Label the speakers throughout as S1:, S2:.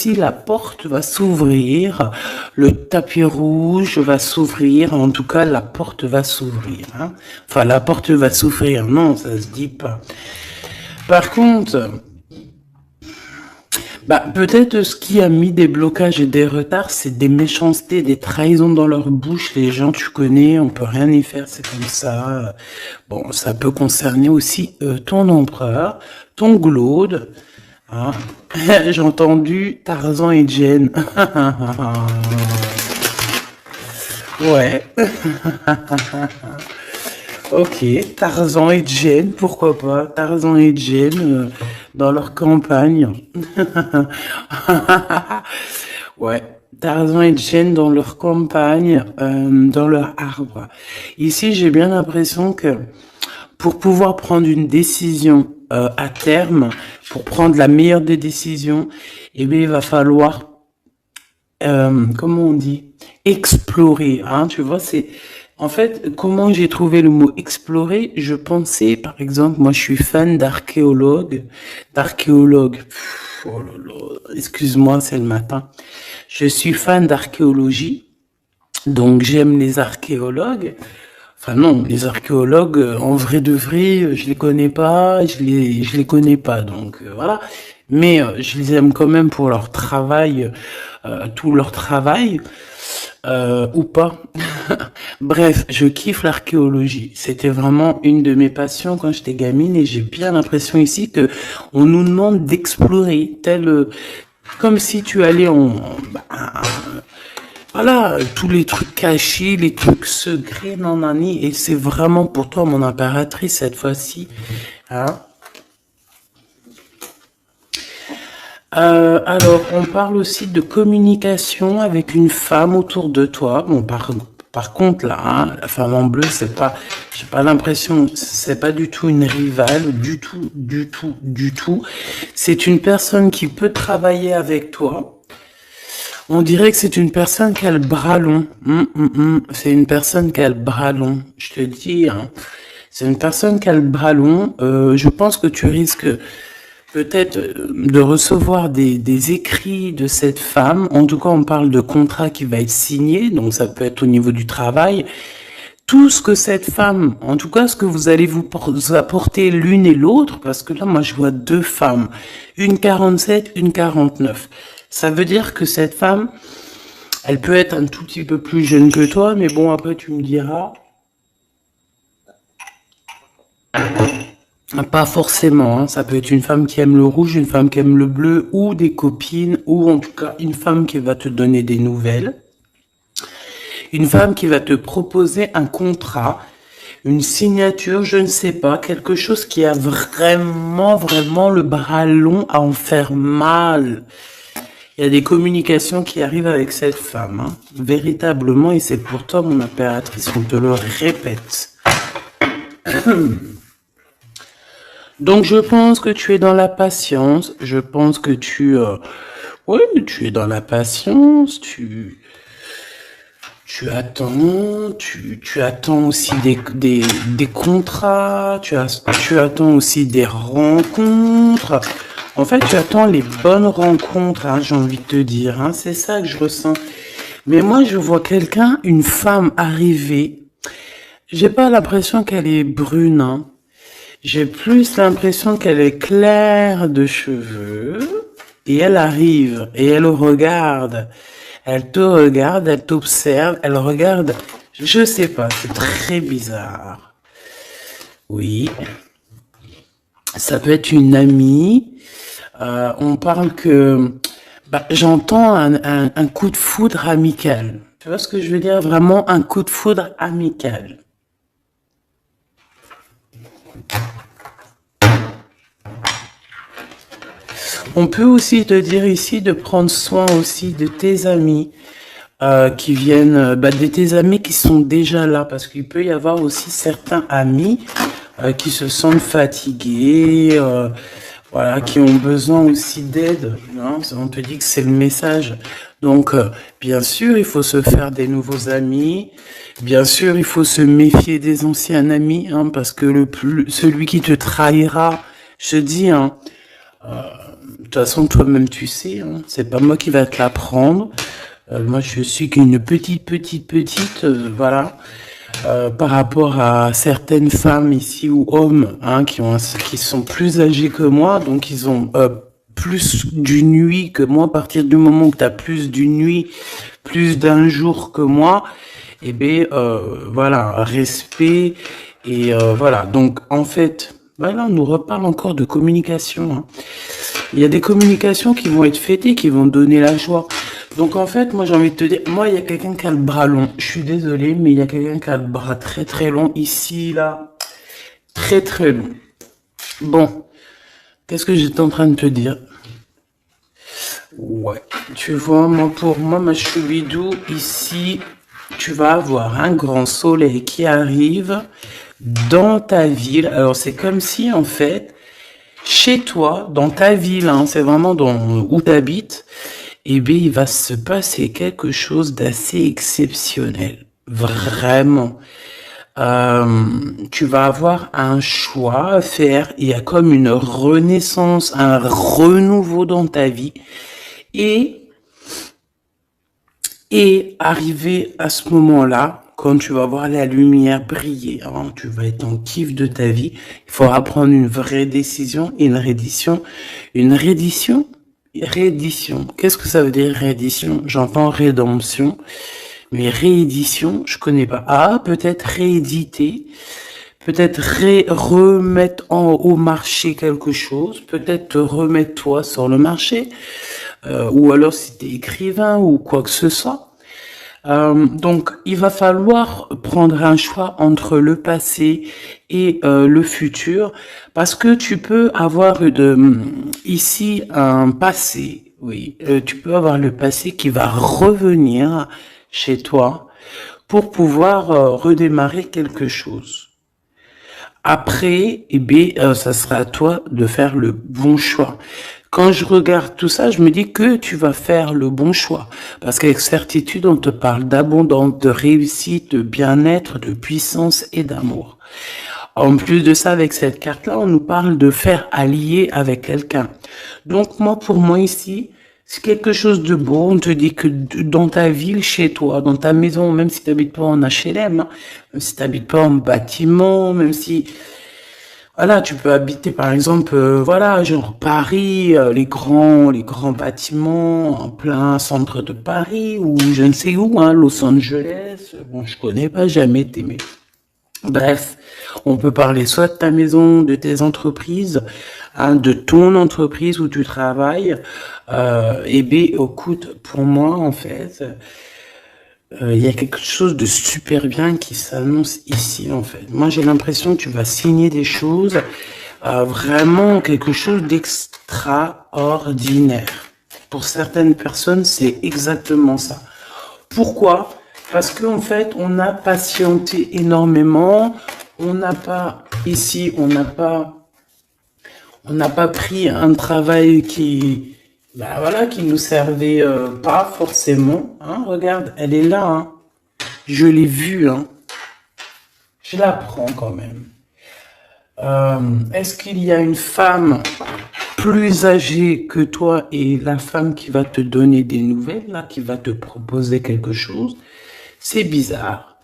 S1: si la porte va s'ouvrir, le tapis rouge va s'ouvrir, en tout cas la porte va s'ouvrir. Hein. Enfin, la porte va s'ouvrir, non, ça se dit pas. Par contre, peut-être ce qui a mis des blocages et des retards, c'est des méchancetés, des trahisons dans leur bouche. Les gens, tu connais, on peut rien y faire, c'est comme ça. Bon, ça peut concerner aussi ton empereur, ton glaude. Hein. J'ai entendu Tarzan et Jane. Ouais. Ok, Tarzan et Jane, pourquoi pas? Tarzan et Jane dans leur campagne. Ouais, Tarzan et Jane dans leur campagne, dans leur arbre. Ici, j'ai bien l'impression que pour pouvoir prendre une décision à terme, pour prendre la meilleure des décisions, eh bien, il va falloir, comment on dit, explorer. Hein, tu vois, c'est en fait comment j'ai trouvé le mot explorer. Je pensais, par exemple, moi, je suis fan d'archéologue. Oh là là, excuse-moi, c'est le matin. Je suis fan d'archéologie, donc j'aime les archéologues. Enfin non, les archéologues, en vrai de vrai, je les connais pas, je les connais pas, donc voilà. Mais je les aime quand même pour leur travail, tout leur travail, ou pas. Bref, je kiffe l'archéologie. C'était vraiment une de mes passions quand j'étais gamine et j'ai bien l'impression ici que on nous demande d'explorer, comme si tu allais voilà, tous les trucs cachés, les trucs secrets, nanani, et c'est vraiment pour toi, mon impératrice, cette fois-ci. Hein. Alors, on parle aussi de communication avec une femme autour de toi. Bon, par contre, là, hein, la femme en bleu, c'est pas, j'ai pas l'impression, c'est pas du tout une rivale, du tout, du tout, du tout. C'est une personne qui peut travailler avec toi. On dirait que c'est une personne qui a le bras long. C'est une personne qui a le bras long. Je te dis, hein. C'est une personne qui a le bras long. Je pense que tu risques peut-être de recevoir des écrits de cette femme. En tout cas, on parle de contrat qui va être signé. Donc, ça peut être au niveau du travail. Tout ce que cette femme, en tout cas, ce que vous allez vous apporter l'une et l'autre, parce que là, moi, je vois deux femmes. Une 47, une 49. Ça veut dire que cette femme, elle peut être un tout petit peu plus jeune que toi, mais bon, après tu me diras. Pas forcément, hein. Ça peut être une femme qui aime le rouge, une femme qui aime le bleu, ou des copines, ou en tout cas une femme qui va te donner des nouvelles. Une femme qui va te proposer un contrat, une signature, je ne sais pas, quelque chose qui a vraiment, vraiment le bras long à en faire mal. Il y a des communications qui arrivent avec cette femme, hein, véritablement, et c'est pour toi, mon impératrice, on te le répète. Donc, je pense que tu es dans la patience, je pense que ouais, tu es dans la patience, tu attends, tu attends aussi des contrats, tu attends aussi des rencontres. En fait, tu attends les bonnes rencontres, hein, j'ai envie de te dire. Hein, c'est ça que je ressens. Mais moi, je vois quelqu'un, une femme arriver. J'ai pas l'impression qu'elle est brune. Hein. J'ai plus l'impression qu'elle est claire de cheveux. Et elle arrive et elle regarde. Elle te regarde, elle t'observe, elle regarde. Je sais pas, c'est très bizarre. Oui, ça peut être une amie. On parle que j'entends un coup de foudre amical. Tu vois ce que je veux dire? Vraiment un coup de foudre amical. On peut aussi te dire ici de prendre soin aussi de tes amis qui viennent, de tes amis qui sont déjà là, parce qu'il peut y avoir aussi certains amis qui se sentent fatigués, voilà, qui ont besoin aussi d'aide. Hein. On te dit que c'est le message. Donc, bien sûr, il faut se faire des nouveaux amis. Bien sûr, il faut se méfier des anciens amis, hein, parce que celui qui te trahira, je dis, hein, toute façon, toi-même, tu sais, hein, c'est pas moi qui va te l'apprendre. Moi, je suis qu'une petite, voilà, par rapport à certaines femmes ici ou hommes, hein, qui sont plus âgés que moi, donc ils ont plus d'une nuit que moi. À partir du moment où tu as plus d'une nuit, plus d'un jour que moi, eh bien, voilà, respect et voilà. Donc, en fait, voilà, on nous reparle encore de communication, hein. Il y a des communications qui vont être fêtées, qui vont donner la joie. Donc en fait, moi j'ai envie de te dire, moi il y a quelqu'un qui a le bras long. Je suis désolée, mais il y a quelqu'un qui a le bras très long ici, là, très long. Bon, qu'est-ce que j'étais en train de te dire? Ouais, tu vois, moi pour moi, ma choubidou, ici, tu vas avoir un grand soleil qui arrive dans ta ville. Alors c'est comme si en fait, chez toi, dans ta ville, hein, c'est vraiment dans où tu habites, eh bien, il va se passer quelque chose d'assez exceptionnel. Vraiment. Tu vas avoir un choix à faire. Il y a comme une renaissance, un renouveau dans ta vie. Et, et arrivé à ce moment-là, quand tu vas voir la lumière briller, hein, tu vas être en kiff de ta vie, il faudra prendre une vraie décision et une reddition. Une reddition? Réédition. Qu'est-ce que ça veut dire réédition? J'entends rédemption, mais réédition, je connais pas. Ah, peut-être rééditer, peut-être remettre au marché quelque chose, peut-être te remettre toi sur le marché, ou alors si t'es écrivain ou quoi que ce soit. Donc, il va falloir prendre un choix entre le passé et le futur, parce que tu peux avoir ici un passé, oui, tu peux avoir le passé qui va revenir chez toi pour pouvoir redémarrer quelque chose. Après, eh bien, ça sera à toi de faire le bon choix. Quand je regarde tout ça, je me dis que tu vas faire le bon choix. Parce qu'avec certitude, on te parle d'abondance, de réussite, de bien-être, de puissance et d'amour. En plus de ça, avec cette carte-là, on nous parle de faire allier avec quelqu'un. Donc moi, pour moi ici, c'est quelque chose de beau. On te dit que dans ta ville, chez toi, dans ta maison, même si tu n'habites pas en HLM, hein, même si tu n'habites pas en bâtiment, même si... Voilà, tu peux habiter par exemple, voilà, genre Paris, les grands bâtiments en plein centre de Paris ou je ne sais où, hein, Los Angeles. Bon, je connais pas, jamais été, mais bref, on peut parler soit de ta maison, de tes entreprises, hein, de ton entreprise où tu travailles. Et bien, écoute, pour moi, en fait, il y a quelque chose de super bien qui s'annonce ici, en fait. Moi, j'ai l'impression que tu vas signer des choses, vraiment quelque chose d'extraordinaire. Pour certaines personnes, c'est exactement ça. Pourquoi? Parce qu'en fait, on a patienté énormément. On n'a pas, ici, on n'a pas pris un travail qui, bah voilà, qui nous servait pas forcément. Hein, regarde, elle est là. Hein. Je l'ai vue. Hein. Je la prends quand même. Est-ce qu'il y a une femme plus âgée que toi et la femme qui va te donner des nouvelles, là, qui va te proposer quelque chose? C'est bizarre.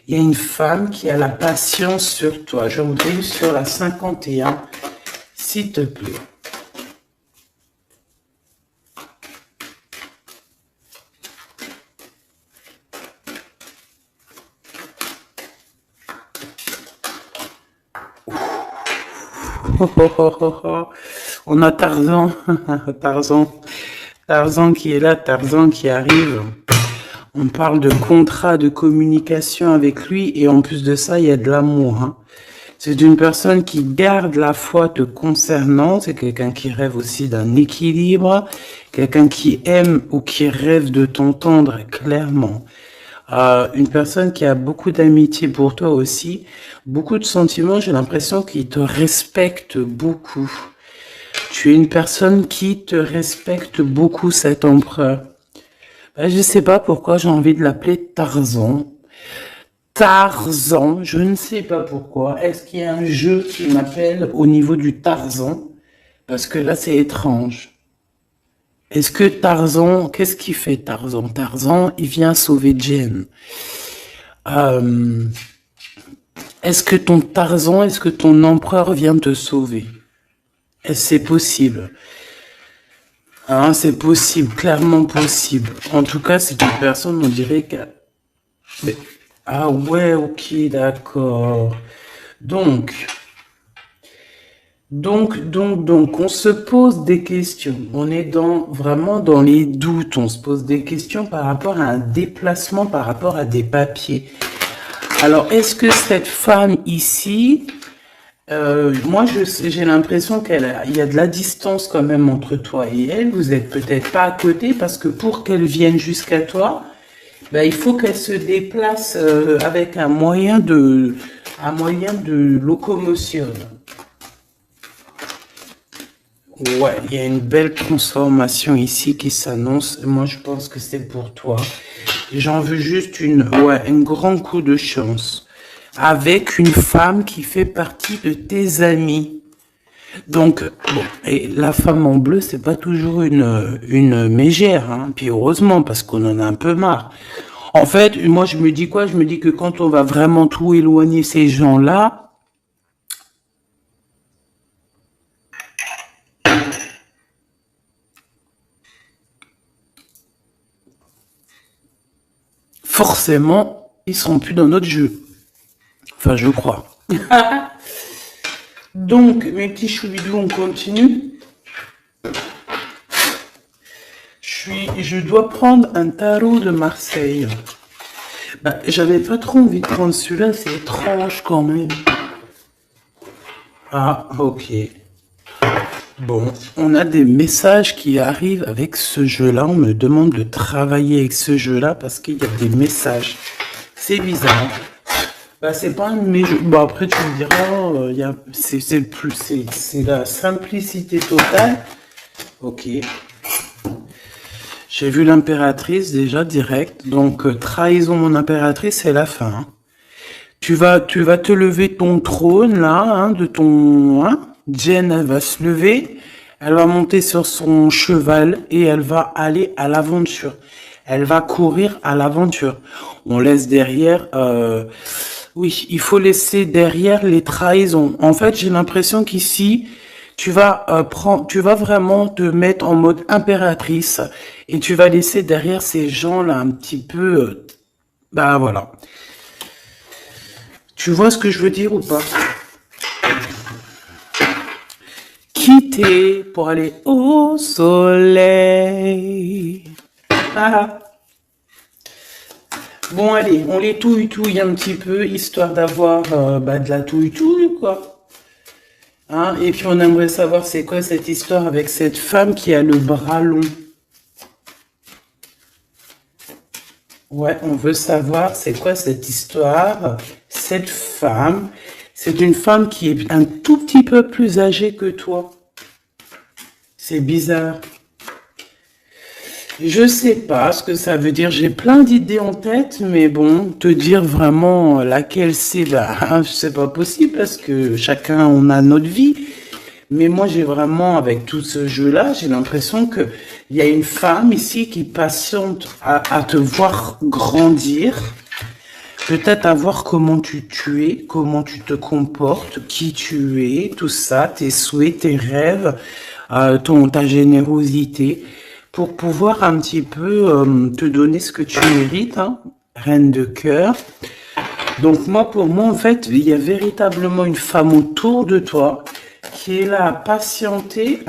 S1: Il y a une femme qui a la patience sur toi. Je voudrais sur la 51, s'il te plaît. On a Tarzan, Tarzan qui est là, Tarzan qui arrive. On parle de contrat, de communication avec lui et en plus de ça, il y a de l'amour. Hein. C'est une personne qui garde la foi te concernant, c'est quelqu'un qui rêve aussi d'un équilibre, quelqu'un qui aime ou qui rêve de t'entendre clairement. Une personne qui a beaucoup d'amitié pour toi aussi, beaucoup de sentiments, j'ai l'impression qu'il te respecte beaucoup. Tu es une personne qui te respecte beaucoup, cet empereur. Ben, je sais pas pourquoi j'ai envie de l'appeler Tarzan. Tarzan, je ne sais pas pourquoi. Est-ce qu'il y a un jeu qui m'appelle au niveau du Tarzan? Parce que là, c'est étrange. Est-ce que Tarzan, qu'est-ce qu'il fait Tarzan? Tarzan, il vient sauver Jen. Euh, est-ce que ton empereur vient te sauver? Est-ce que c'est possible? Hein, c'est possible, clairement possible. En tout cas, c'est une personne, on dirait que... Mais- Ah ouais, ok, d'accord. Donc, donc, on se pose des questions. On est vraiment dans les doutes. On se pose des questions par rapport à un déplacement, par rapport à des papiers. Alors, est-ce que cette femme ici, moi, j'ai l'impression il y a de la distance quand même entre toi et elle. Vous êtes peut-être pas à côté parce que pour qu'elle vienne jusqu'à toi, ben, il faut qu'elle se déplace avec un moyen de locomotion. Ouais, il y a une belle transformation ici qui s'annonce. Moi, je pense que c'est pour toi. J'en veux juste un grand coup de chance. Avec une femme qui fait partie de tes amis. Donc, bon, et la femme en bleu, c'est pas toujours une mégère, hein. Puis heureusement, parce qu'on en a un peu marre. En fait, moi, je me dis quoi? Je me dis que quand on va vraiment tout éloigner ces gens-là, forcément, ils seront plus dans notre jeu. Enfin, je crois. Donc, mes petits choubidous, on continue. Je dois prendre un tarot de Marseille. Bah, j'avais pas trop envie de prendre celui-là, c'est étrange quand même. Ah, ok. Bon, on a des messages qui arrivent avec ce jeu-là. On me demande de travailler avec ce jeu-là parce qu'il y a des messages. C'est bizarre. Bah, c'est pas un de mes jeux. Bon, après, tu me diras, c'est la simplicité totale. Ok. J'ai vu l'impératrice déjà direct. Donc, trahison mon impératrice, c'est la fin. Hein. Tu vas te lever ton trône, là, hein, de ton, hein. Jen, elle va se lever. Elle va monter sur son cheval et elle va aller à l'aventure. Elle va courir à l'aventure. On laisse derrière, oui, il faut laisser derrière les trahisons. En fait, j'ai l'impression qu'ici, tu vas vraiment te mettre en mode impératrice et tu vas laisser derrière ces gens-là un petit peu, bah voilà. Tu vois ce que je veux dire ou pas? Quitter pour aller au soleil. Ah. Bon, allez, on les touille un petit peu, histoire d'avoir de la touille, quoi. Hein? Et puis, on aimerait savoir c'est quoi cette histoire avec cette femme qui a le bras long. Ouais, on veut savoir c'est quoi cette histoire. Cette femme, c'est une femme qui est un tout petit peu plus âgée que toi. C'est bizarre. Je sais pas ce que ça veut dire. J'ai plein d'idées en tête, mais bon, te dire vraiment laquelle c'est, bah, c'est pas possible parce que chacun on a notre vie. Mais moi, j'ai vraiment, avec tout ce jeu-là, j'ai l'impression que il y a une femme ici qui patiente à te voir grandir, peut-être à voir comment tu es, comment tu te comportes, qui tu es, tout ça, tes souhaits, tes rêves, ta générosité, pour pouvoir un petit peu te donner ce que tu mérites, hein, reine de cœur. Donc moi, pour moi, en fait, il y a véritablement une femme autour de toi qui est là à patienter.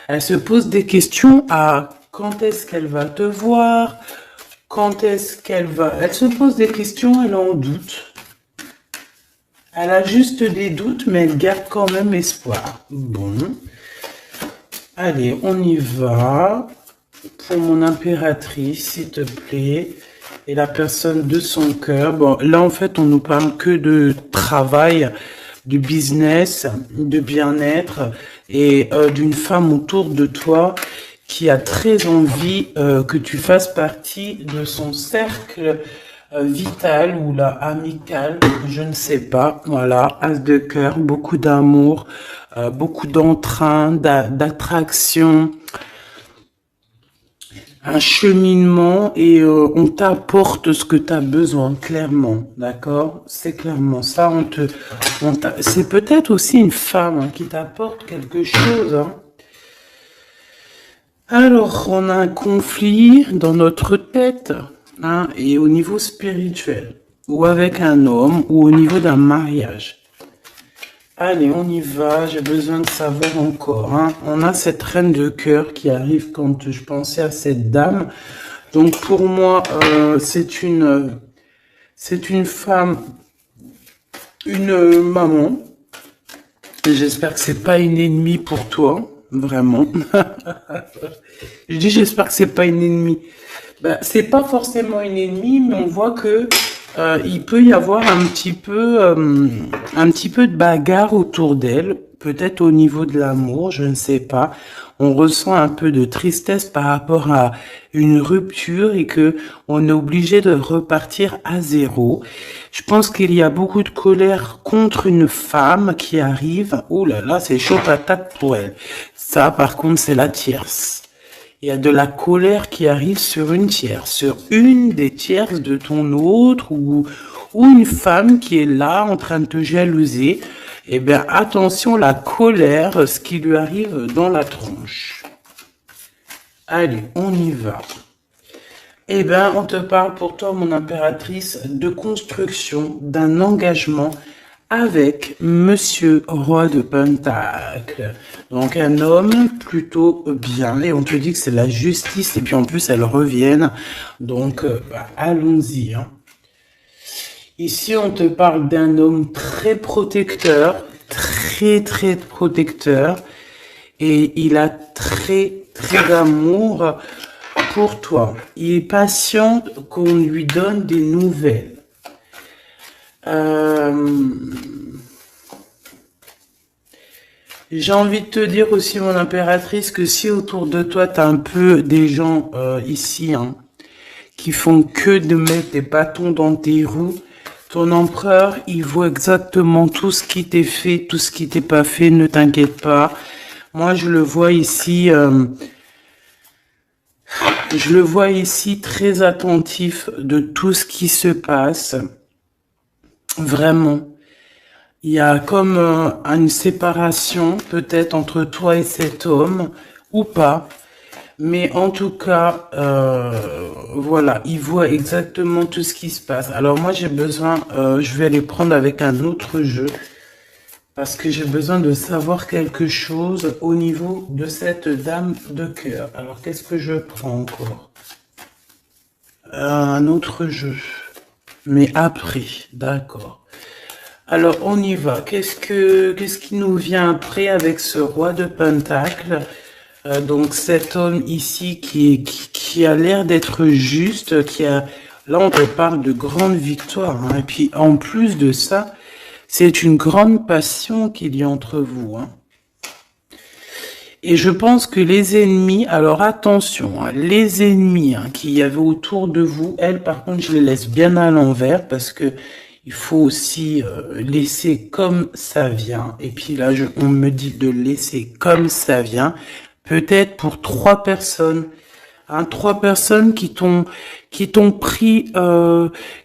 S1: Elle se pose des questions à quand est-ce qu'elle va te voir, quand est-ce qu'elle va... Elle se pose des questions, elle est en doute. Elle a juste des doutes, mais elle garde quand même espoir. Bon. Allez, on y va. Pour mon impératrice, s'il te plaît. Et la personne de son cœur. Bon, là, en fait, on nous parle que de travail, du business, de bien-être et d'une femme autour de toi qui a très envie que tu fasses partie de son cercle vitale ou la amicale, je ne sais pas. Voilà, as de cœur, beaucoup d'amour, beaucoup d'entrain, d'attraction, un cheminement et on t'apporte ce que tu as besoin, clairement, d'accord? C'est clairement ça, c'est peut-être aussi une femme hein, qui t'apporte quelque chose. Hein. Alors, on a un conflit dans notre tête hein, et au niveau spirituel, ou avec un homme, ou au niveau d'un mariage. Allez, on y va, j'ai besoin de savoir encore. Hein. On a cette reine de cœur qui arrive quand je pensais à cette dame. Donc pour moi, c'est une femme, une maman. J'espère que c'est pas une ennemie pour toi, vraiment. Je dis j'espère que c'est pas une ennemie. Ben, c'est pas forcément une ennemie, mais on voit que il peut y avoir un petit peu de bagarre autour d'elle, peut-être au niveau de l'amour, je ne sais pas. On ressent un peu de tristesse par rapport à une rupture et que on est obligé de repartir à zéro. Je pense qu'il y a beaucoup de colère contre une femme qui arrive. Oh là là, c'est chaud patate pour elle. Ça, par contre, c'est la tierce. Il y a de la colère qui arrive sur une tierce, sur une des tierces de ton autre ou une femme qui est là en train de te jalouser. Eh bien, attention, la colère, ce qui lui arrive dans la tronche. Allez, on y va. Eh bien, on te parle pour toi, mon impératrice, de construction, d'un engagement avec Monsieur Roi de Pentacle. Donc un homme plutôt bien. Et on te dit que c'est la justice. Et puis en plus, elles reviennent. Donc allons-y. Hein. Ici, on te parle d'un homme très protecteur. Très, très protecteur. Et il a très, très d'amour pour toi. Il est patient qu'on lui donne des nouvelles. J'ai envie de te dire aussi, mon impératrice, que si autour de toi, tu as un peu des gens ici hein, qui font que de mettre des bâtons dans tes roues, ton empereur, il voit exactement tout ce qui t'est fait, tout ce qui t'est pas fait, ne t'inquiète pas. Moi, je le vois ici très attentif de tout ce qui se passe. Vraiment. Il y a comme une séparation peut-être entre toi et cet homme ou pas. Mais en tout cas, voilà, il voit exactement tout ce qui se passe. Alors moi j'ai besoin, je vais aller prendre avec un autre jeu. Parce que j'ai besoin de savoir quelque chose au niveau de cette dame de cœur. Alors qu'est-ce que je prends encore? Un autre jeu. Mais après, d'accord. Alors, on y va. Qu'est-ce qui nous vient après avec ce roi de Pentacle? Donc, cet homme ici qui a l'air d'être juste, là, on te parle de grande victoire. Hein. Et puis, en plus de ça, c'est une grande passion qu'il y a entre vous. Hein. Et je pense que les ennemis, alors attention, hein, les ennemis hein, qu'il y avait autour de vous, elles par contre je les laisse bien à l'envers parce que il faut aussi laisser comme ça vient. Et puis là, on me dit de laisser comme ça vient, peut-être pour 3 personnes. Hein, 3 personnes qui t'ont pris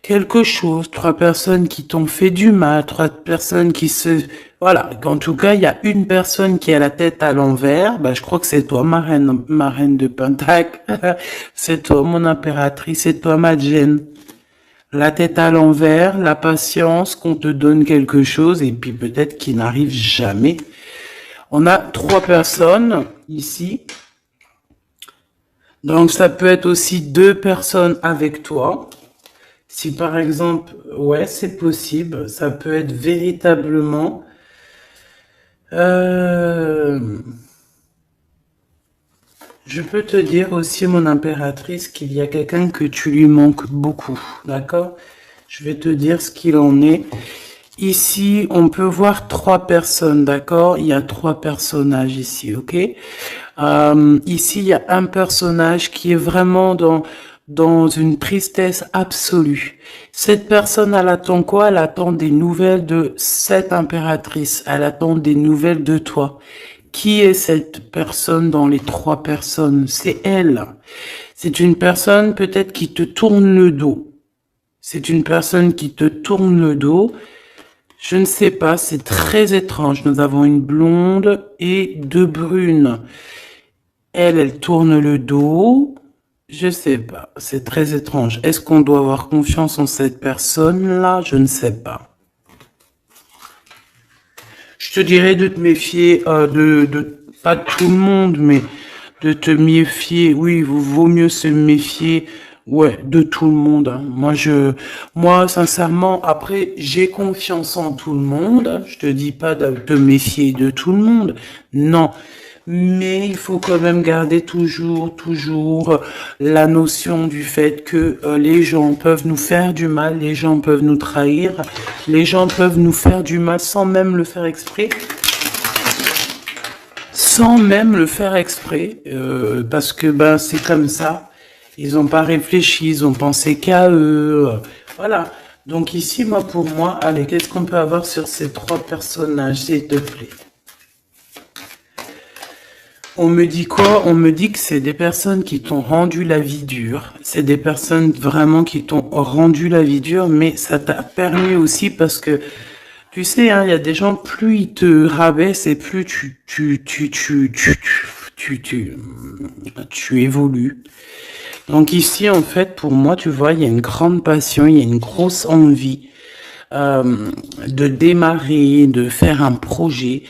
S1: quelque chose, 3 personnes qui t'ont fait du mal, 3 personnes qui se... Voilà, en tout cas, il y a une personne qui a la tête à l'envers, je crois que c'est toi, ma reine de Pentacle, c'est toi, mon impératrice, c'est toi, ma Gêne. La tête à l'envers, la patience, qu'on te donne quelque chose, et puis peut-être qu'il n'arrive jamais. On a 3 personnes ici. Donc, ça peut être aussi 2 personnes avec toi. Si par exemple, ouais, c'est possible, ça peut être véritablement... Je peux te dire aussi, mon impératrice, qu'il y a quelqu'un que tu lui manques beaucoup, d'accord? Je vais te dire ce qu'il en est. Ici, on peut voir 3 personnes, d'accord? Il y a 3 personnages ici, ok? Ici, il y a un personnage qui est vraiment dans une tristesse absolue. Cette personne, elle attend quoi? Elle attend des nouvelles de cette impératrice. Elle attend des nouvelles de toi. Qui est cette personne dans les 3 personnes? C'est elle. C'est une personne peut-être qui te tourne le dos. C'est une personne qui te tourne le dos. Je ne sais pas, c'est très étrange. Nous avons une blonde et 2 brunes. Elle tourne le dos. Je sais pas, c'est très étrange. Est-ce qu'on doit avoir confiance en cette personne-là? Je ne sais pas. Je te dirais de te méfier, pas de tout le monde, mais de te méfier. Oui, vaut mieux se méfier, ouais, de tout le monde, hein. Moi, sincèrement, après, j'ai confiance en tout le monde, hein. Je te dis pas de te méfier de tout le monde. Non. Mais il faut quand même garder toujours la notion du fait que les gens peuvent nous faire du mal, les gens peuvent nous trahir, les gens peuvent nous faire du mal sans même le faire exprès, parce que ben c'est comme ça. Ils n'ont pas réfléchi, ils ont pensé qu'à eux, voilà. Donc ici, pour moi, allez, qu'est-ce qu'on peut avoir sur ces 3 personnages, s'il te plaît? On me dit quoi? On me dit que c'est des personnes qui t'ont rendu la vie dure. C'est des personnes vraiment qui t'ont rendu la vie dure, mais ça t'a permis aussi parce que, tu sais, hein, il y a des gens, plus ils te rabaissent et plus tu évolues. Donc ici, en fait, pour moi, tu vois, il y a une grande passion, il y a une grosse envie de démarrer, de faire un projet.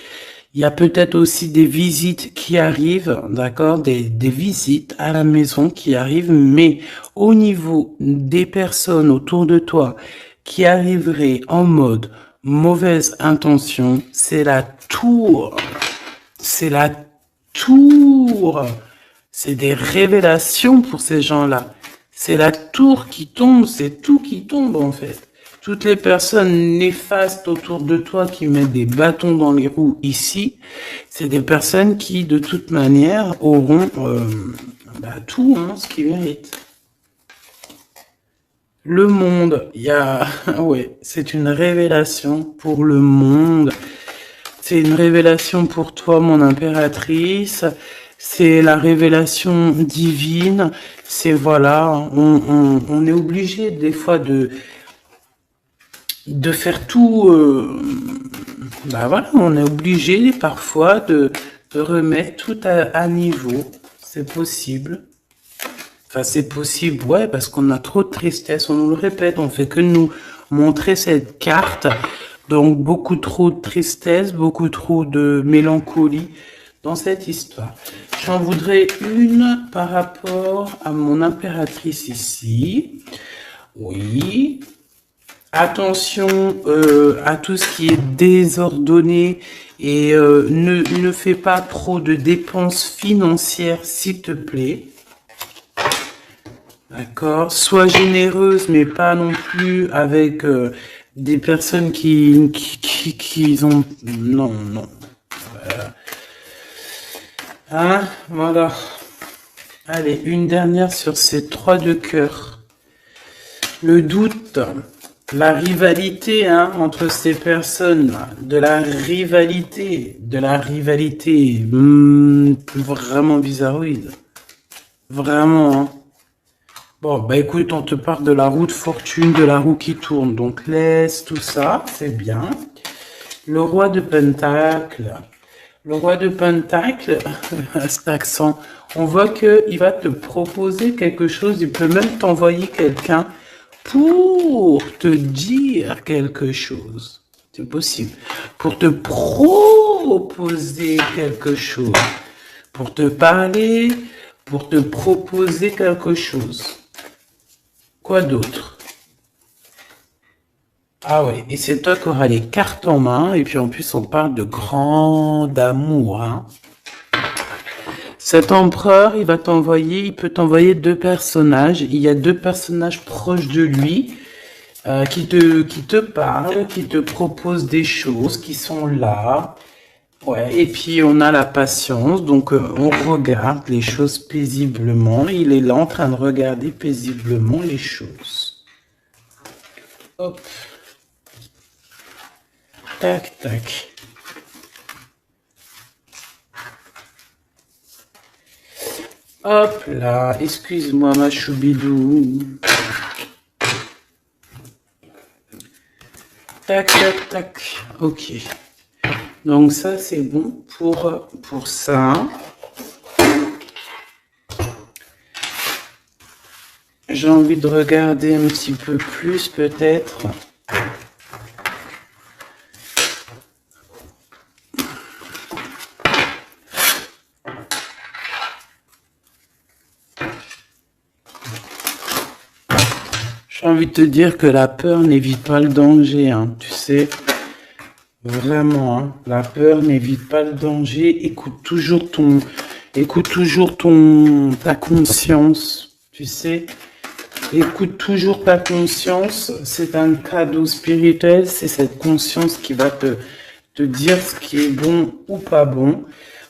S1: Il y a peut-être aussi des visites qui arrivent, d'accord, des visites à la maison qui arrivent, mais au niveau des personnes autour de toi qui arriveraient en mode mauvaise intention, c'est la tour. C'est la tour. C'est des révélations pour ces gens-là. C'est la tour qui tombe, c'est tout qui tombe en fait. Toutes les personnes néfastes autour de toi qui mettent des bâtons dans les roues ici, c'est des personnes qui, de toute manière, auront tout ce qu'ils méritent. Le monde, ouais, c'est une révélation pour le monde. C'est une révélation pour toi, mon impératrice. C'est la révélation divine. C'est voilà, on est obligé des fois de faire tout, voilà, on est obligé parfois de remettre tout à niveau. C'est possible. Enfin, c'est possible, ouais, parce qu'on a trop de tristesse, on nous le répète, on fait que nous montrer cette carte. Donc, beaucoup trop de tristesse, beaucoup trop de mélancolie dans cette histoire. J'en voudrais une par rapport à mon impératrice ici. Oui. Attention à tout ce qui est désordonné et ne fais pas trop de dépenses financières, s'il te plaît. D'accord? Sois généreuse, mais pas non plus avec des personnes qui ont... Non. Hein? Voilà. Allez, une dernière sur ces 3 de cœur. Le doute, la rivalité entre ces personnes, de la rivalité, vraiment bizarroïde. Vraiment, hein. Bon, bah écoute, on te parle de la roue de fortune, de la roue qui tourne. Donc laisse tout ça, c'est bien. Le roi de Pentacle. Le roi de Pentacle, à cet accent, on voit qu'il va te proposer quelque chose. Il peut même t'envoyer quelqu'un pour te dire quelque chose. C'est possible. Pour te proposer quelque chose. Pour te parler, pour te proposer quelque chose. Quoi d'autre? Ah ouais, et c'est toi qui auras les cartes en main, et puis en plus on parle de grand amour, hein. Cet empereur, il peut t'envoyer 2 personnages. Il y a 2 personnages proches de lui qui te parlent, qui te proposent des choses, qui sont là. Ouais, et puis on a la patience, donc on regarde les choses paisiblement. Il est là en train de regarder paisiblement les choses. Hop, tac, tac. Hop là, excuse-moi ma choubidou. Tac, tac, tac. Ok. Donc ça, c'est bon pour ça. J'ai envie de regarder un petit peu plus peut-être. J'ai envie de te dire que la peur n'évite pas le danger, hein, tu sais. Vraiment, hein, la peur n'évite pas le danger. Écoute toujours ta conscience, tu sais. Écoute toujours ta conscience. C'est un cadeau spirituel. C'est cette conscience qui va te dire ce qui est bon ou pas bon.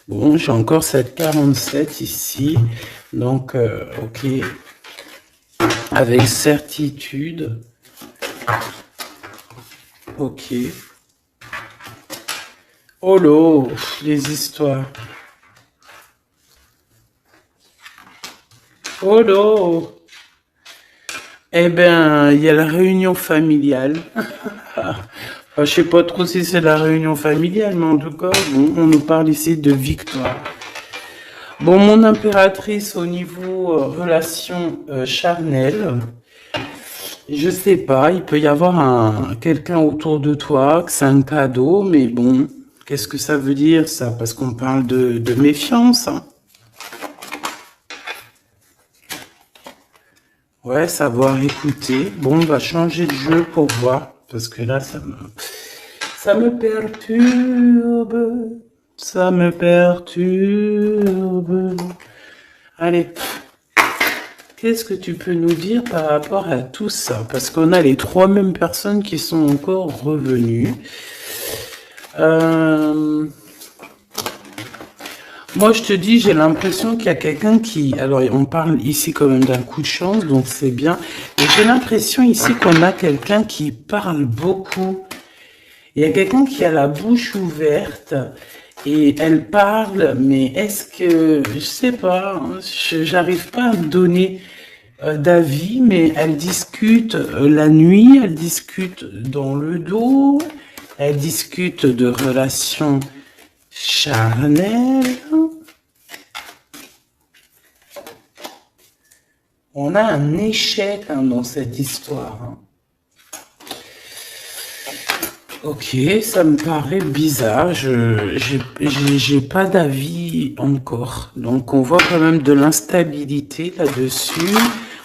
S1: Bon, j'ai encore cette 47 ici. Donc, ok. Avec certitude. Ok. Oh là, les histoires. Oh là. Eh ben, il y a la réunion familiale. Je sais pas trop si c'est la réunion familiale, mais en tout cas, bon, on nous parle ici de victoire. Bon, mon impératrice au niveau relation charnelle, je sais pas, il peut y avoir quelqu'un autour de toi, que c'est un cadeau, mais bon, qu'est-ce que ça veut dire ça? Parce qu'on parle de méfiance, hein. Ouais, savoir écouter. Bon, on va changer de jeu pour voir, parce que là, ça me perturbe. Ça me perturbe. Allez, qu'est-ce que tu peux nous dire par rapport à tout ça? Parce qu'on a les trois mêmes personnes qui sont encore revenues. Moi, je te dis, j'ai l'impression qu'il y a quelqu'un qui... Alors, on parle ici quand même d'un coup de chance, donc c'est bien. Et j'ai l'impression ici qu'on a quelqu'un qui parle beaucoup. Il y a quelqu'un qui a la bouche ouverte et elle parle, mais est-ce que... Je sais pas, hein, j'arrive pas à me donner d'avis, mais elle discute la nuit, elle discute dans le dos, elle discute de relations charnelles. On a un échec hein, dans cette histoire. Hein. Ok, ça me paraît bizarre. J'ai pas d'avis encore. Donc on voit quand même de l'instabilité là-dessus.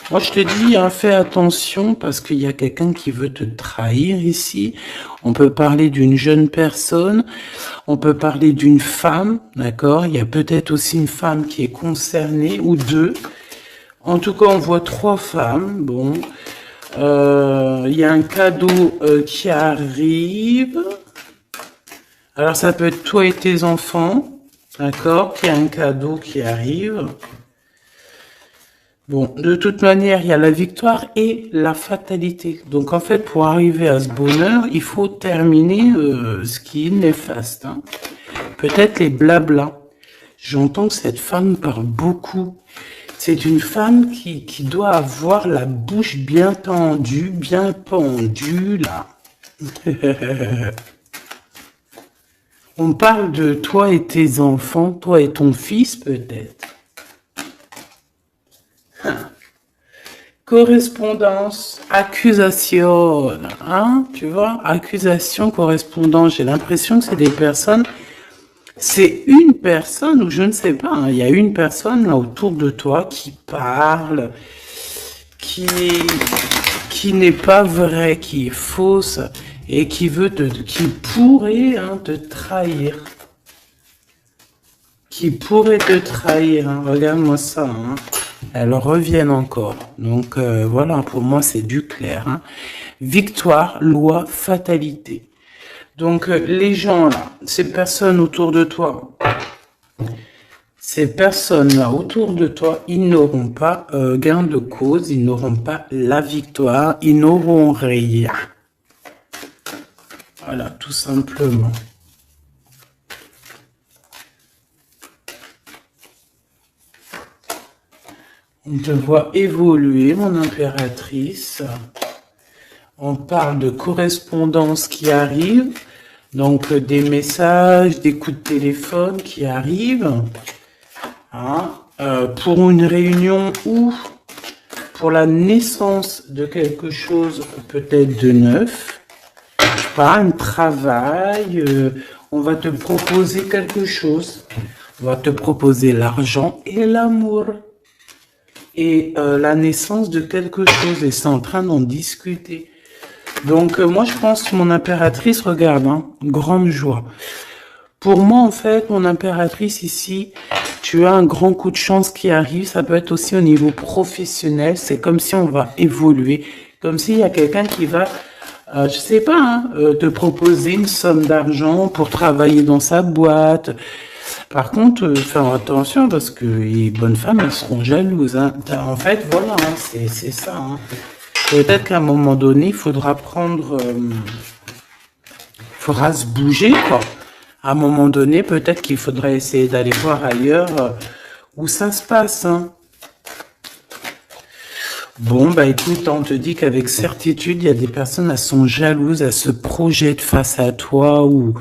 S1: Moi je te dis, hein, fais attention parce qu'il y a quelqu'un qui veut te trahir ici. On peut parler d'une jeune personne, on peut parler d'une femme, d'accord? Il y a peut-être aussi une femme qui est concernée ou deux. En tout cas, on voit trois femmes. Bon, il y a un cadeau qui arrive. Alors, ça peut être toi et tes enfants, d'accord? Il y a un cadeau qui arrive. Bon, de toute manière, il y a la victoire et la fatalité. Donc, en fait, pour arriver à ce bonheur, il faut terminer ce qui est néfaste. Hein. Peut-être les blablas. J'entends que cette femme parle beaucoup. C'est une femme qui doit avoir la bouche bien tendue, bien pendue, là. On parle de toi et tes enfants, toi et ton fils, peut-être. Correspondance, accusation, hein, tu vois, accusation, correspondance. J'ai l'impression que c'est des personnes... C'est une personne, ou je ne sais pas, hein, il y a une personne là autour de toi qui parle, qui n'est pas vraie, qui est fausse, et qui pourrait hein, te trahir. Qui pourrait te trahir, hein. Regarde-moi ça, hein. Elles reviennent encore. Donc voilà, pour moi c'est du clair. Hein. Victoire, loi, fatalité. Donc, les gens là, ces personnes autour de toi, ces personnes-là autour de toi, ils n'auront pas gain de cause, ils n'auront pas la victoire, ils n'auront rien. Voilà, tout simplement. On te voit évoluer, mon impératrice. On parle de correspondance qui arrive, donc des messages, des coups de téléphone qui arrivent, hein, pour une réunion ou pour la naissance de quelque chose peut-être de neuf, pas un travail, on va te proposer quelque chose, on va te proposer l'argent et l'amour. Et la naissance de quelque chose, et c'est en train d'en discuter. Donc moi je pense que mon impératrice, regarde, hein, grande joie. Pour moi en fait, mon impératrice ici, tu as un grand coup de chance qui arrive, ça peut être aussi au niveau professionnel, c'est comme si on va évoluer, comme s'il y a quelqu'un qui va, je sais pas, hein, te proposer une somme d'argent pour travailler dans sa boîte. Par contre, faire attention parce que les bonnes femmes, elles seront jalouses. Hein. En fait, voilà, hein, c'est ça. Hein. Peut-être qu'à un moment donné, il faudra prendre... faudra se bouger, quoi. À un moment donné, peut-être qu'il faudrait essayer d'aller voir ailleurs où ça se passe. Hein. Bon, bah écoute, on te dit qu'avec certitude, il y a des personnes, elles sont jalouses, elles se projettent face à toi ou...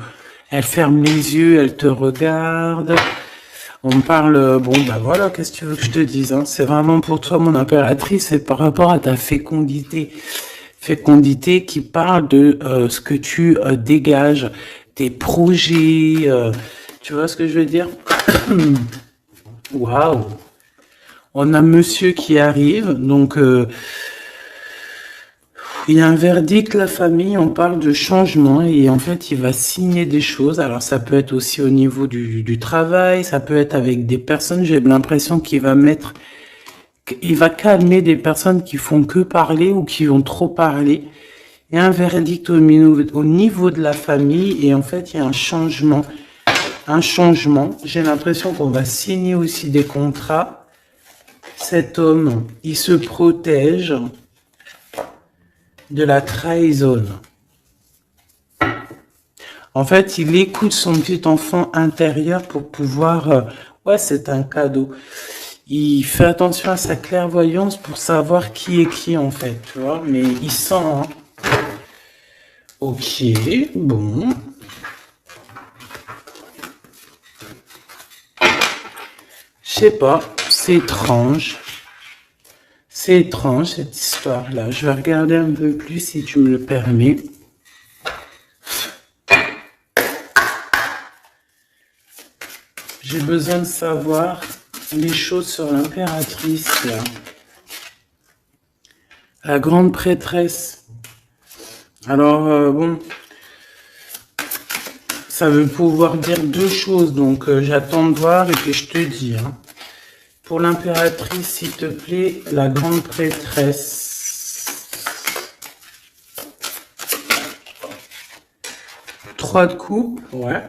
S1: Elle ferme les yeux, elle te regarde. On parle, bon, bah voilà, qu'est-ce que tu veux que je te dise, hein? C'est vraiment pour toi, mon impératrice, c'est par rapport à ta fécondité. Fécondité qui parle de ce que tu dégages, tes projets, tu vois ce que je veux dire? Waouh! On a monsieur qui arrive, donc... il y a un verdict, la famille, on parle de changement et en fait, il va signer des choses. Alors, ça peut être aussi au niveau du travail, ça peut être avec des personnes, j'ai l'impression qu'il va mettre, il va calmer des personnes qui font que parler ou qui ont trop parlé. Il y a un verdict au niveau de la famille et en fait, il y a un changement. Un changement. J'ai l'impression qu'on va signer aussi des contrats. Cet homme, il se protège de la trahison. En fait, il écoute son petit enfant intérieur pour pouvoir... ouais, c'est un cadeau. Il fait attention à sa clairvoyance pour savoir qui est qui, en fait, tu vois. Mais il sent... Hein. Ok, bon. Je sais pas, c'est étrange. C'est étrange cette histoire-là. Je vais regarder un peu plus si tu me le permets. J'ai besoin de savoir les choses sur l'impératrice. La grande prêtresse. Alors, bon, ça veut pouvoir dire deux choses. Donc, j'attends de voir et puis je te dis. Hein. Pour l'impératrice, s'il te plaît, la grande prêtresse. 3 de coupe, ouais.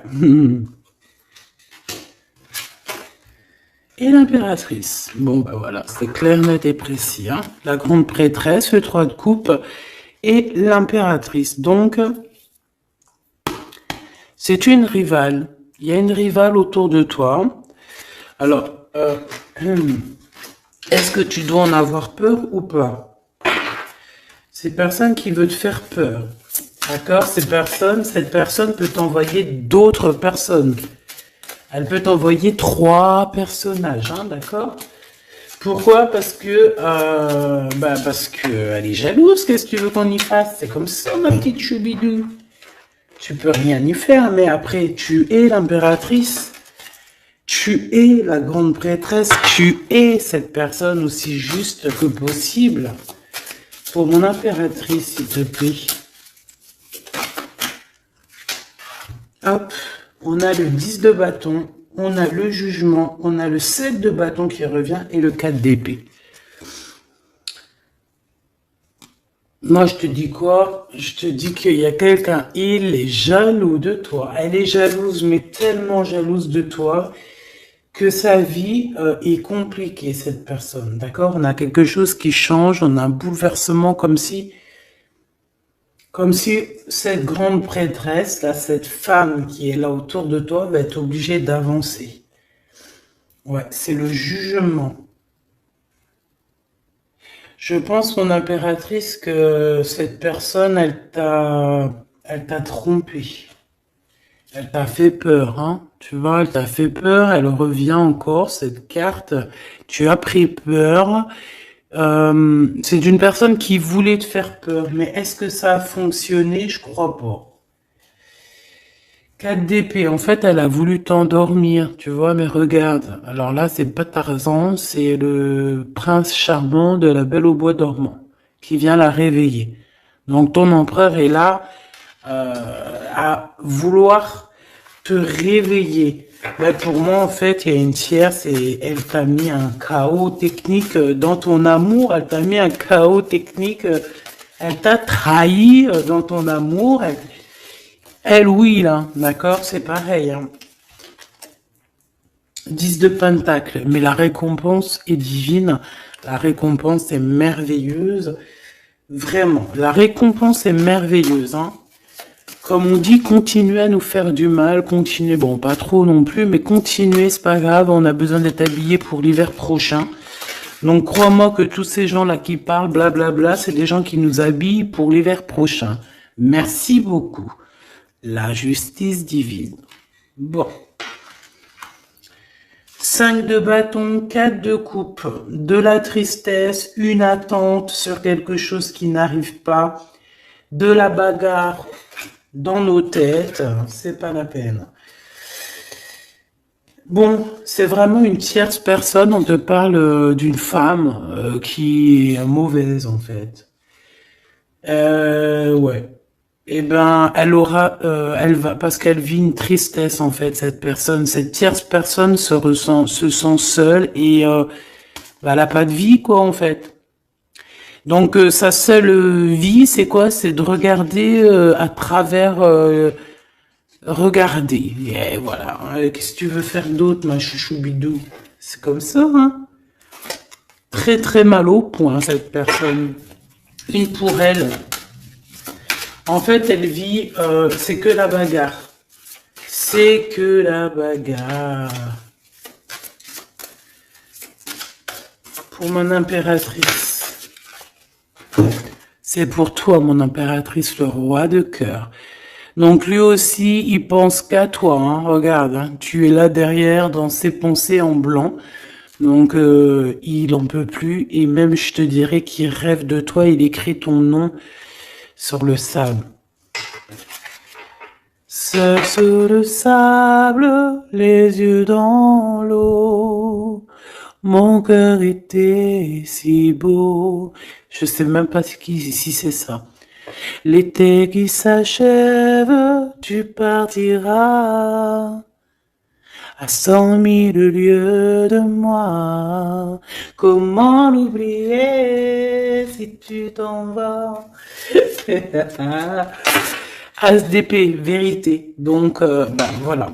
S1: Et l'impératrice. Bon, bah voilà, c'est clair, net et précis. Hein. La grande prêtresse, le 3 de coupe et l'impératrice. Donc, c'est une rivale. Il y a une rivale autour de toi. Alors, est-ce que tu dois en avoir peur ou pas? Ces personnes qui veulent te faire peur. D'accord? Cette personne peut t'envoyer d'autres personnes. Elle peut t'envoyer 3 personnages, hein, d'accord? Pourquoi? Parce que elle est jalouse. Qu'est-ce que tu veux qu'on y fasse? C'est comme ça, ma petite choubidou. Tu peux rien y faire, mais après, tu es l'impératrice. Tu es la grande prêtresse, tu es cette personne aussi juste que possible. Pour mon impératrice, s'il te plaît. Hop, on a le 10 de bâton, on a le jugement, on a le 7 de bâton qui revient et le 4 d'épée. Moi, je te dis quoi? Je te dis qu'il y a quelqu'un, il est jaloux de toi. Elle est jalouse, mais tellement jalouse de toi que sa vie est compliquée, cette personne. D'accord? On a quelque chose qui change, on a un bouleversement comme si cette grande prêtresse, là, cette femme qui est là autour de toi, va être obligée d'avancer. Ouais, c'est le jugement. Je pense, mon impératrice, que cette personne, elle t'a trompé. Elle t'a fait peur, hein. Tu vois, elle t'a fait peur, elle revient encore, cette carte. Tu as pris peur. C'est une personne qui voulait te faire peur, mais est-ce que ça a fonctionné? Je crois pas. 4 d'épée, en fait, elle a voulu t'endormir, tu vois, mais regarde. Alors là, c'est pas Tarzan, c'est le prince charmant de la Belle au bois dormant qui vient la réveiller. Donc ton empereur est là à vouloir te réveiller. Mais pour moi, en fait, il y a une tierce et elle t'a mis un chaos technique dans ton amour. Elle t'a mis un chaos technique. Elle t'a trahi dans ton amour. Elle, oui, là, d'accord, c'est pareil. Hein. 10 de pentacle, mais la récompense est divine. La récompense est merveilleuse. Vraiment, la récompense est merveilleuse. Hein. Comme on dit, continuez à nous faire du mal, continuez, bon, pas trop non plus, mais continuez, c'est pas grave, on a besoin d'être habillés pour l'hiver prochain. Donc, crois-moi que tous ces gens-là qui parlent, blablabla, c'est des gens qui nous habillent pour l'hiver prochain. Merci beaucoup. La justice divine. Bon. 5 de bâton, 4 de coupe, de la tristesse, une attente sur quelque chose qui n'arrive pas, de la bagarre dans nos têtes, c'est pas la peine. Bon, c'est vraiment une tierce personne, on te parle d'une femme qui est mauvaise en fait. Ouais. Eh ben, elle va, parce qu'elle vit une tristesse en fait, cette personne, cette tierce personne se sent seule et elle a pas de vie quoi en fait. Donc sa seule vie, c'est quoi? C'est de regarder à travers, regarder. Et voilà. Qu'est-ce que tu veux faire d'autre, ma chouchou bidou? C'est comme ça, hein? Très très mal au point cette personne. Une pour elle. En fait, elle vit, c'est que la bagarre. C'est que la bagarre. Pour mon impératrice. C'est pour toi, mon impératrice, le roi de cœur. Donc lui aussi, il pense qu'à toi. Hein. Regarde, hein, tu es là derrière dans ses pensées en blanc. Donc il en peut plus. Et même, je te dirais qu'il rêve de toi. Il écrit ton nom sur le sable. Seul sur le sable, les yeux dans l'eau, mon cœur était si beau. Je sais même pas si c'est ça. L'été qui s'achève, tu partiras à 100 000 lieues de moi. Comment l'oublier si tu t'en vas? As d'épée, vérité. Donc, voilà.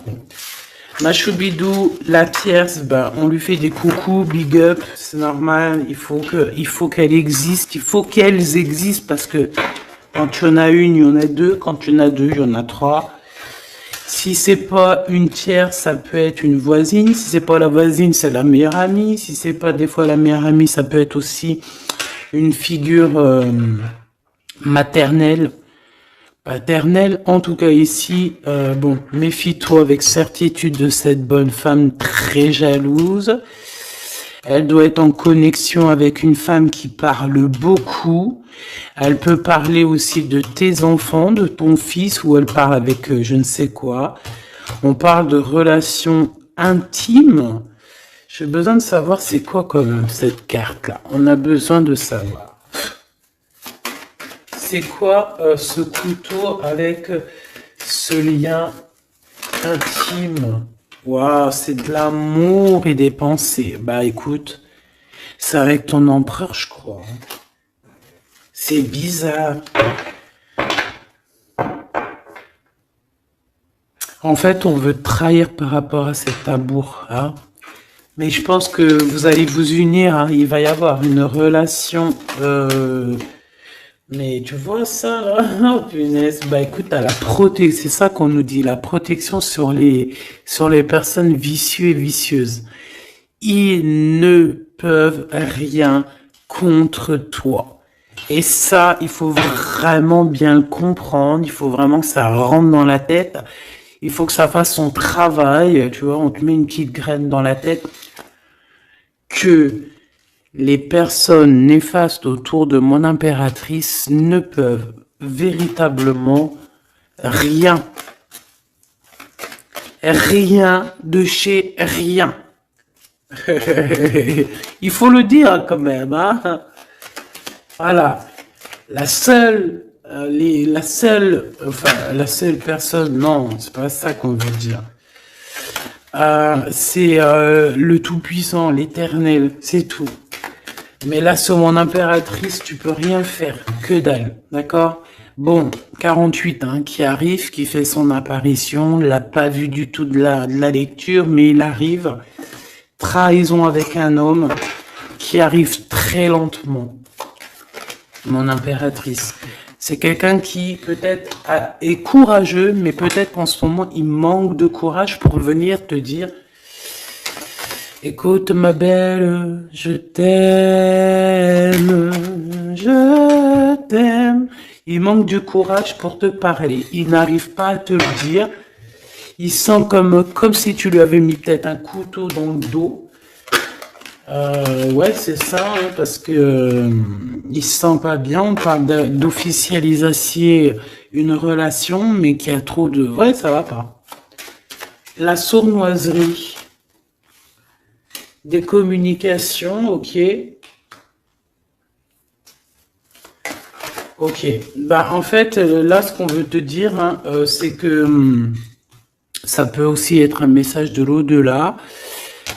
S1: Ma choubidou, la tierce, on lui fait des coucous, big up, c'est normal. Il faut qu'elle existe, il faut qu'elles existent parce que quand tu en as une, il y en a deux. Quand tu en as deux, il y en a trois. Si c'est pas une tierce, ça peut être une voisine. Si c'est pas la voisine, c'est la meilleure amie. Si c'est pas des fois la meilleure amie, ça peut être aussi une figure maternelle. Paternelle, en tout cas ici, bon, méfie-toi avec certitude de cette bonne femme très jalouse. Elle doit être en connexion avec une femme qui parle beaucoup. Elle peut parler aussi de tes enfants, de ton fils, ou elle parle avec je ne sais quoi. On parle de relations intimes. J'ai besoin de savoir c'est quoi comme cette carte-là. On a besoin de savoir. C'est quoi ce couteau avec ce lien intime? Waouh, c'est de l'amour et des pensées. Bah écoute, c'est avec ton empereur, je crois. C'est bizarre. En fait, on veut te trahir par rapport à cet amour, hein. Mais je pense que vous allez vous unir, hein. Il va y avoir une relation. Mais tu vois ça, là? Oh, punaise. Bah écoute, t'as la protection. C'est ça qu'on nous dit, la protection sur les personnes vicieuses et vicieuses. Ils ne peuvent rien contre toi. Et ça, il faut vraiment bien le comprendre. Il faut vraiment que ça rentre dans la tête. Il faut que ça fasse son travail. Tu vois, on te met une petite graine dans la tête que les personnes néfastes autour de mon impératrice ne peuvent véritablement rien. Rien de chez rien. Il faut le dire quand même, hein. Voilà. La seule personne, non, c'est pas ça qu'on veut dire. C'est le Tout-Puissant, l'Éternel, c'est tout. Mais là, sur mon impératrice, tu peux rien faire, que dalle, d'accord? Bon, 48, hein, qui arrive, qui fait son apparition, l'a pas vu du tout de la lecture, mais il arrive. Trahison avec un homme qui arrive très lentement. Mon impératrice. C'est quelqu'un qui peut-être est courageux, mais peut-être qu'en ce moment, il manque de courage pour venir te dire écoute ma belle, je t'aime. Il manque du courage pour te parler. Il n'arrive pas à te le dire. Il sent comme si tu lui avais mis peut-être un couteau dans le dos. Ouais, c'est ça, hein, parce que il se sent pas bien. On parle d'officialiser une relation, mais qui a trop de... Ouais, ça va pas. La sournoiserie. Des communications, ok. Ok. Bah, en fait, là, ce qu'on veut te dire, hein, c'est que ça peut aussi être un message de l'au-delà.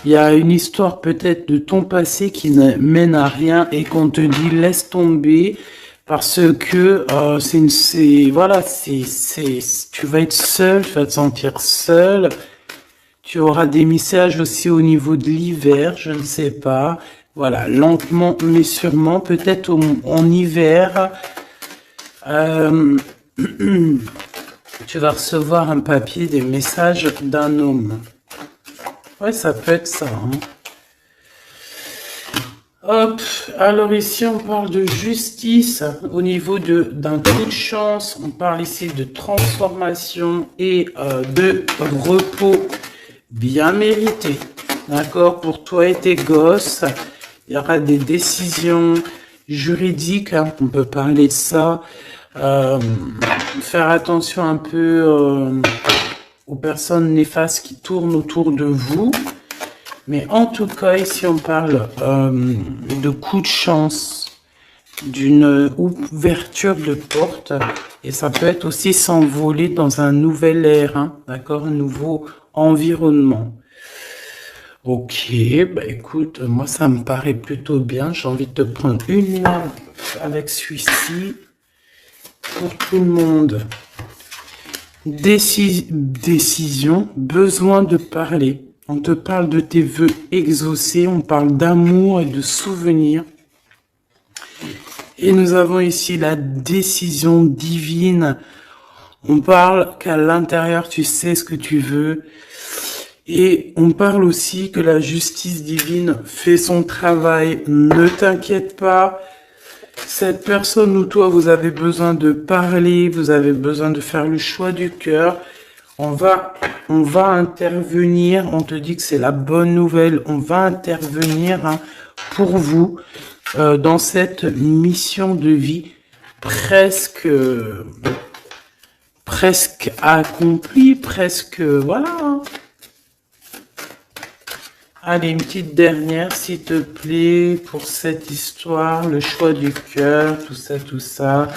S1: Il y a une histoire peut-être de ton passé qui ne mène à rien et qu'on te dit laisse tomber parce que tu vas être seul, tu vas te sentir seul. Tu auras des messages aussi au niveau de l'hiver, je ne sais pas. Voilà, lentement mais sûrement, peut-être en hiver. Tu vas recevoir un papier, des messages d'un homme. Ouais, ça peut être ça, hein. Hop, alors ici on parle de justice au niveau d'un coup de chance. On parle ici de transformation et de repos bien mérité. D'accord, pour toi et tes gosses, il y aura des décisions juridiques, hein, on peut parler de ça. Faire attention un peu aux personnes néfastes qui tournent autour de vous. Mais en tout cas, ici, on parle de coup de chance, d'une ouverture de porte. Et ça peut être aussi s'envoler dans un nouvel air, hein, d'accord, un nouveau environnement. Ok, bah écoute, moi, ça me paraît plutôt bien. J'ai envie de te prendre une lampe avec celui-ci pour tout le monde. Décision, besoin de parler. On te parle de tes vœux exaucés, on parle d'amour et de souvenirs. Et nous avons ici la décision divine. On parle qu'à l'intérieur, tu sais ce que tu veux. Et on parle aussi que la justice divine fait son travail. Ne t'inquiète pas. Cette personne ou toi, vous avez besoin de parler, vous avez besoin de faire le choix du cœur. On va intervenir, on te dit que c'est la bonne nouvelle, on va intervenir, hein, pour vous dans cette mission de vie presque accomplie, presque, voilà, hein. Allez, une petite dernière, s'il te plaît, pour cette histoire, le choix du cœur, tout ça.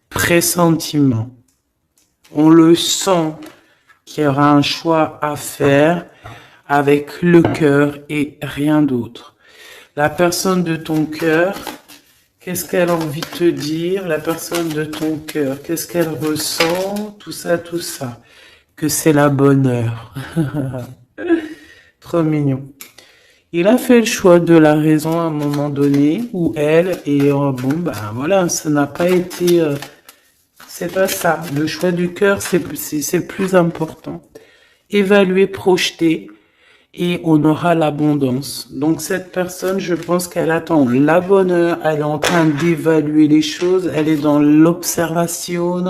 S1: Pressentiment. On le sent qu'il y aura un choix à faire avec le cœur et rien d'autre. La personne de ton cœur Qu'est-ce qu'elle a envie de te dire, la personne de ton cœur? Qu'est-ce qu'elle ressent? Tout ça, tout ça. Que c'est la bonne heure. Trop mignon. Il a fait le choix de la raison à un moment donné, ou elle, et bon, ben voilà, ça n'a pas été... c'est pas ça. Le choix du cœur, c'est plus important. Évaluer, projeter, et on aura l'abondance. Donc cette personne, je pense qu'elle attend la bonne heure, elle est en train d'évaluer les choses, elle est dans l'observation,